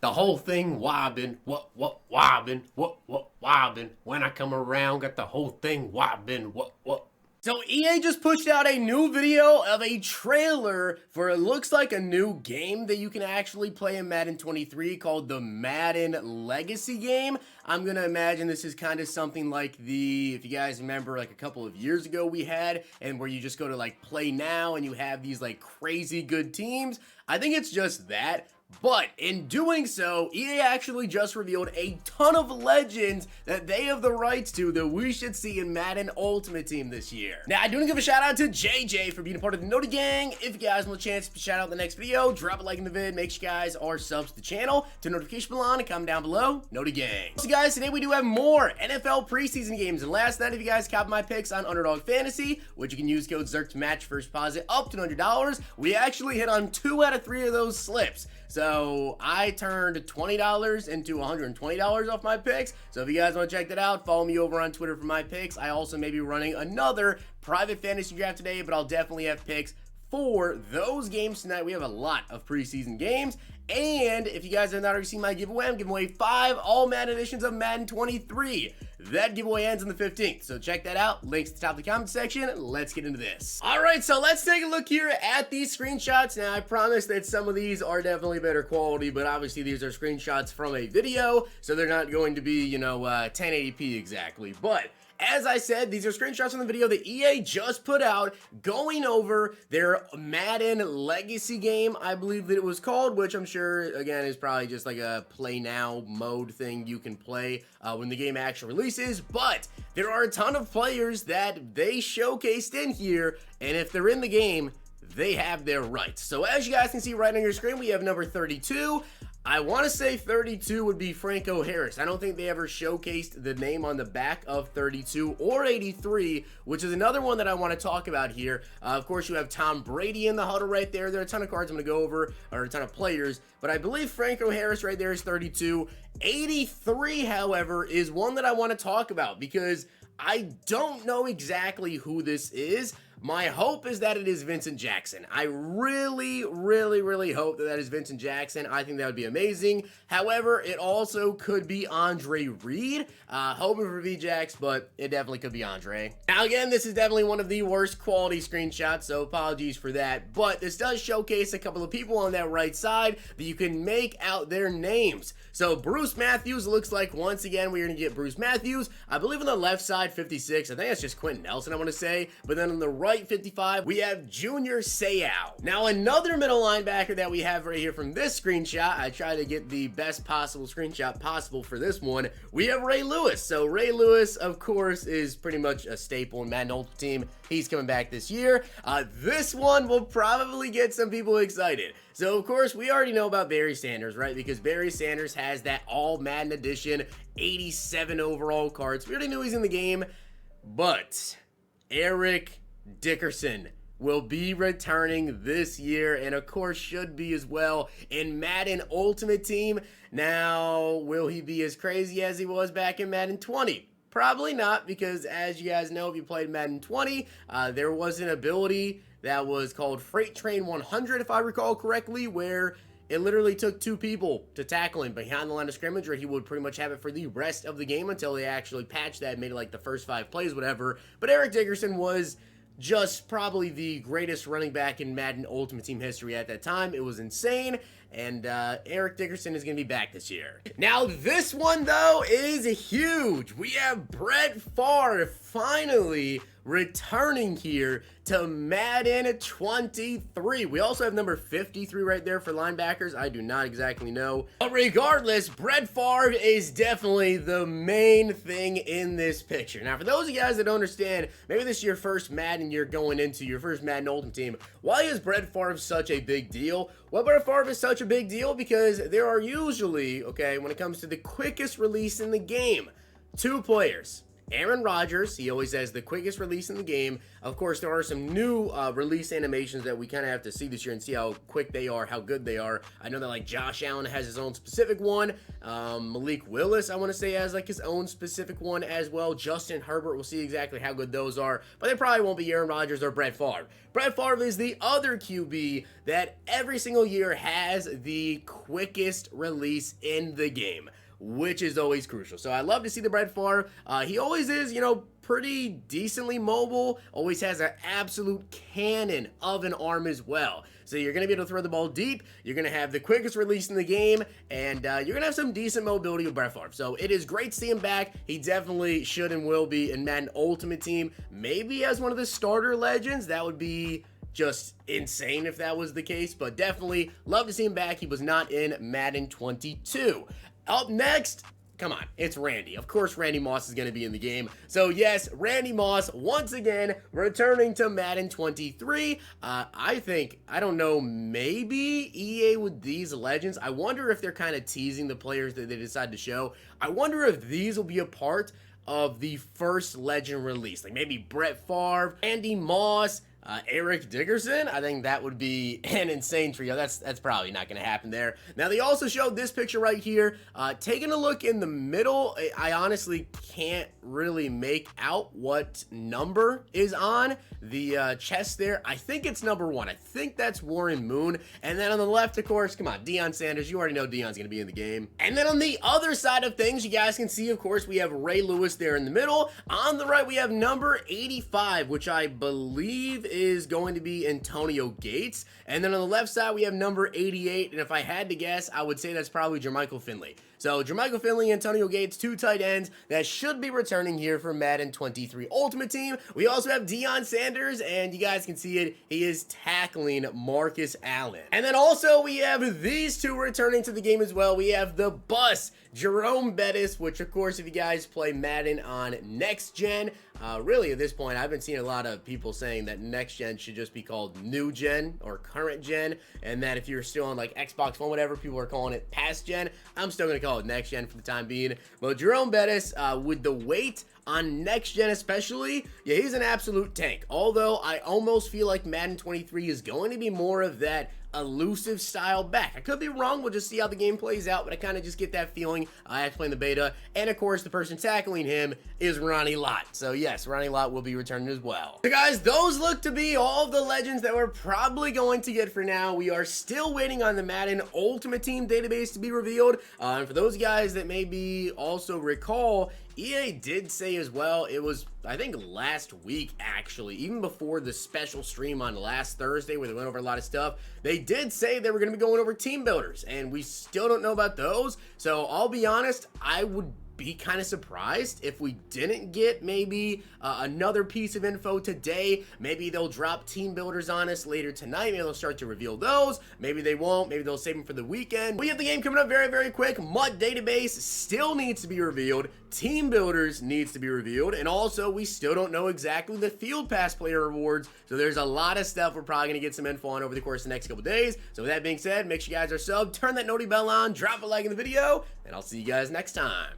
The whole thing wobbin', what wobbin', what wobbin'. When I come around, got the whole thing wobbin', what. So EA just pushed out a new video of a trailer for it looks like a new game that you can actually play in Madden 23 called the Madden Legacy game. I'm gonna imagine this is kind of something like if you guys remember, like a couple of years ago we had, and where you just go to like play now and you have these like crazy good teams. I think it's just that. But in doing so, EA actually just revealed a ton of legends that they have the rights to that we should see in Madden Ultimate Team this year. Now, I do want to give a shout out to JJ for being a part of the Noti Gang. If you guys want a chance to shout out in the next video, drop a like in the vid. Make sure you guys are subs to the channel, to notification bell on, and comment down below. Noti Gang. So guys, today we do have more NFL preseason games. And last night, if you guys copied my picks on Underdog Fantasy, which you can use code Zirksee to match first deposit up to $100, we actually hit on 2 out of 3 of those slips. So I turned $20 into $120 off my picks. So if you guys want to check that out, follow me over on Twitter for my picks. I also may be running another private fantasy draft today, but I'll definitely have picks for those games tonight. We have a lot of preseason games. And if you guys have not already seen my giveaway, I'm giving away 5 all Madden editions of Madden 23. That giveaway ends on the 15th, so check that out. Links at the top of the comment section. Let's get into this. All right, so let's take a look here at these screenshots. Now, I promise that some of these are definitely better quality, but obviously these are screenshots from a video, so they're not going to be, 1080p exactly. But as I said, these are screenshots from the video that EA just put out going over their Madden Legacy game, I believe that it was called, which I'm sure, again, is probably just like a play now mode thing you can play when the game actually releases. But there are a ton of players that they showcased in here, and if they're in the game, they have their rights. So as you guys can see right on your screen, we have number 32. I want to say 32 would be Franco Harris. I don't think they ever showcased the name on the back of 32 or 83, which is another one that I want to talk about here. Of course, you have Tom Brady in the huddle right there. There are a ton of cards I'm going to go over, or a ton of players, but I believe Franco Harris right there is 32. 83, however, is one that I want to talk about because I don't know exactly who this is. My hope is that it is Vincent Jackson. I really hope that is Vincent Jackson. I think that would be amazing. However, it also could be Andre Reed. Hoping for VJax, but it definitely could be Andre. Now, again, this is definitely one of the worst quality screenshots, so apologies for that. But this does showcase a couple of people on that right side that you can make out their names. So Bruce Matthews looks like, once again, we're going to get Bruce Matthews. I believe on the left side, 56. I think that's just Quentin Nelson, I want to say. But then on the right, 55, we have Junior Seau. Now, another middle linebacker that we have right here from this screenshot, I try to get the best possible screenshot possible for this one. We have Ray Lewis. So Ray Lewis, of course, is pretty much a staple in Madden Ultimate Team. He's coming back this year. This one will probably get some people excited. So, of course, we already know about Barry Sanders, right? Because Barry Sanders has that all Madden edition 87 overall cards. We already knew he's in the game, but Eric Dickerson will be returning this year, and of course should be as well in Madden Ultimate Team. Now, will he be as crazy as he was back in Madden 20? Probably not, because as you guys know, if you played Madden 20, there was an ability that was called Freight Train 100, if I recall correctly, where it literally took 2 people to tackle him behind the line of scrimmage, or he would pretty much have it for the rest of the game until they actually patched that and made it like the first 5 plays, whatever. But Eric Dickerson was just probably the greatest running back in Madden Ultimate Team history at that time. It was insane, and Eric Dickerson is going to be back this year. Now, this one, though, is huge. We have Brett Favre finally returning here to Madden 23. We also have number 53 right there for linebackers. I do not exactly know. But regardless, Brett Favre is definitely the main thing in this picture. Now, for those of you guys that don't understand, maybe this is your first Madden you're going into, your first Madden Ultimate Team. Why is Brett Favre such a big deal? Well, Brett Favre is such a big deal because there are usually, okay, when it comes to the quickest release in the game, 2 players. Aaron Rodgers. He always has the quickest release in the game. Of course, there are some new release animations that we kind of have to see this year and see how quick they are, how good they are. I know that like Josh Allen has his own specific one. Malik Willis, I want to say, has like his own specific one as well. Justin Herbert, we'll see exactly how good those are, but they probably won't be Aaron Rodgers or Brett Favre. Brett Favre is the other QB that every single year has the quickest release in the game, which is always crucial. So I love to see the Brett Favre. He always is, you know, pretty decently mobile, always has an absolute cannon of an arm as well. So you're going to be able to throw the ball deep, you're going to have the quickest release in the game, and you're going to have some decent mobility with Brett Favre. So it is great to see him back. He definitely should and will be in Madden Ultimate Team, maybe as one of the starter legends. That would be just insane if that was the case, but definitely love to see him back. He was not in Madden 22. Up next, come on, it's Randy. Of course, Randy Moss is going to be in the game. So yes, Randy Moss, once again, returning to Madden 23. I don't know, maybe EA with these legends. I wonder if they're kind of teasing the players that they decide to show. I wonder if these will be a part of the first legend release. Like maybe Brett Favre, Randy Moss, Eric Dickerson. I think that would be an insane trio. That's probably not going to happen there. Now, they also showed this picture right here. Taking a look in the middle, I honestly can't really make out what number is on the chest there. I think it's number 1. I think that's Warren Moon. And then on the left, of course, come on, Deion Sanders. You already know Deion's going to be in the game. And then on the other side of things, you guys can see, of course, we have Ray Lewis there in the middle. On the right, we have number 85, which I believe is going to be Antonio Gates. And then on the left side, we have number 88. And if I had to guess, I would say that's probably Jermichael Finley. So Jermichael Finley, Antonio Gates, 2 tight ends that should be returning here for Madden 23 Ultimate Team. We also have Deion Sanders, and you guys can see it. He is tackling Marcus Allen. And then also we have these 2 returning to the game as well. We have the bus, Jerome Bettis, which of course, if you guys play Madden on Next Gen, really at this point, I've been seeing a lot of people saying that Next Gen should just be called New Gen or Current Gen, and that if you're still on like Xbox One, whatever, people are calling it Past Gen. I'm still going to call it Next Gen for the time being. But Jerome Bettis, with the weight on Next Gen especially, yeah, he's an absolute tank. Although I almost feel like Madden 23 is going to be more of that elusive style back. I could be wrong. We'll just see how the game plays out, but I kind of just get that feeling after playing the beta. And of course, the person tackling him is Ronnie Lott. So yes, Ronnie Lott will be returning as well. So guys, those look to be all of the legends that we're probably going to get for now. We are still waiting on the Madden Ultimate Team database to be revealed. And for those guys that maybe also recall, EA did say as well, it was, I think, last week actually, even before the special stream on last Thursday where they went over a lot of stuff, they did say they were going to be going over team builders, and we still don't know about those. So I'll be honest, I would be kind of surprised if we didn't get maybe another piece of info today. Maybe they'll drop team builders on us later tonight. Maybe they'll start to reveal those. Maybe they won't. Maybe they'll save them for the weekend. We have the game coming up very, very quick. MUT database still needs to be revealed. Team builders needs to be revealed. And also, we still don't know exactly the field pass player rewards. So there's a lot of stuff we're probably going to get some info on over the course of the next couple days. So with that being said, make sure you guys are subbed, turn that noti bell on, drop a like in the video, and I'll see you guys next time.